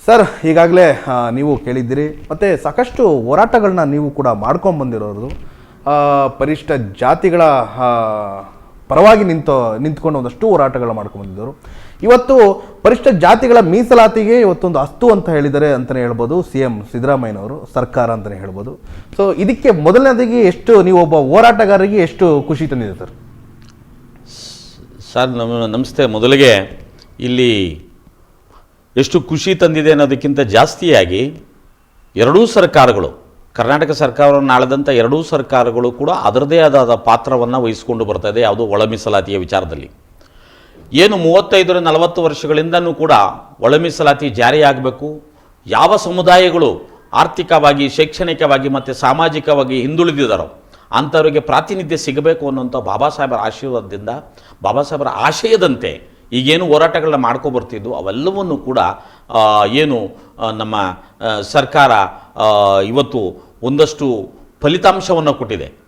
Sir, ಈಗಾಗಲೇ ನೀವು ಕೇಳಿದ್ದೀರಿ, ಮತ್ತು ಸಾಕಷ್ಟು ಹೋರಾಟಗಳನ್ನ ನೀವು ಕೂಡ ಮಾಡ್ಕೊಂಬಂದಿರೋದು. ಪರಿಷ್ಠ ಜಾತಿಗಳ ಪರವಾಗಿ ನಿಂತ್ಕೊಂಡು ಒಂದಷ್ಟು ಹೋರಾಟಗಳು ಮಾಡ್ಕೊಂಬಂದಿದ್ದರು. ಇವತ್ತು ಪರಿಷ್ಠ ಜಾತಿಗಳ ಮೀಸಲಾತಿಗೆ ಇವತ್ತೊಂದು ಅಸ್ತು ಅಂತ ಹೇಳಿದ್ದಾರೆ ಅಂತಲೇ ಹೇಳ್ಬೋದು CM ಸಿದ್ದರಾಮಯ್ಯನವರು, ಸರ್ಕಾರ ಅಂತಲೇ ಹೇಳ್ಬೋದು. ಸೊ ಇದಕ್ಕೆ ಮೊದಲನೇದಾಗಿ ಎಷ್ಟು ನೀವು ಒಬ್ಬ ಹೋರಾಟಗಾರರಿಗೆ ಎಷ್ಟು ಖುಷಿ ತಂದಿದೆ ಸರ್? ಸರ್ ನಮಸ್ತೆ. ಮೊದಲಿಗೆ ಇಲ್ಲಿ ಎಷ್ಟು ಖುಷಿ ತಂದಿದೆ ಅನ್ನೋದಕ್ಕಿಂತ ಜಾಸ್ತಿಯಾಗಿ ಎರಡೂ ಸರ್ಕಾರಗಳು, ಕರ್ನಾಟಕ ಸರ್ಕಾರವನ್ನು ಆಳಿದಂಥ ಎರಡೂ ಸರ್ಕಾರಗಳು ಕೂಡ ಅದರದೇ ಆದ ಪಾತ್ರವನ್ನು ವಹಿಸಿಕೊಂಡು ಬರ್ತಾ ಇದೆ. ಯಾವುದೋ ಒಳ ಮೀಸಲಾತಿಯ ವಿಚಾರದಲ್ಲಿ ಏನು 35-40 ವರ್ಷಗಳಿಂದನೂ ಕೂಡ ಒಳ ಮೀಸಲಾತಿ ಜಾರಿಯಾಗಬೇಕು. ಯಾವ ಸಮುದಾಯಗಳು ಆರ್ಥಿಕವಾಗಿ, ಶೈಕ್ಷಣಿಕವಾಗಿ ಮತ್ತು ಸಾಮಾಜಿಕವಾಗಿ ಹಿಂದುಳಿದಿದ್ದಾರೋ ಅಂಥವರಿಗೆ ಪ್ರಾತಿನಿಧ್ಯ ಸಿಗಬೇಕು ಅನ್ನುವಂಥ ಬಾಬಾ ಸಾಹೇಬರ ಆಶೀರ್ವಾದದಿಂದ, ಬಾಬಾ ಸಾಹೇಬರ ಆಶಯದಂತೆ ಈಗೇನು ಹೋರಾಟಗಳನ್ನ ಮಾಡ್ಕೊಬರ್ತಿದ್ದು ಅವೆಲ್ಲವನ್ನೂ ಕೂಡ ಏನು ನಮ್ಮ ಸರ್ಕಾರ ಇವತ್ತು ಒಂದಷ್ಟು ಫಲಿತಾಂಶವನ್ನು ಕೊಟ್ಟಿದೆ.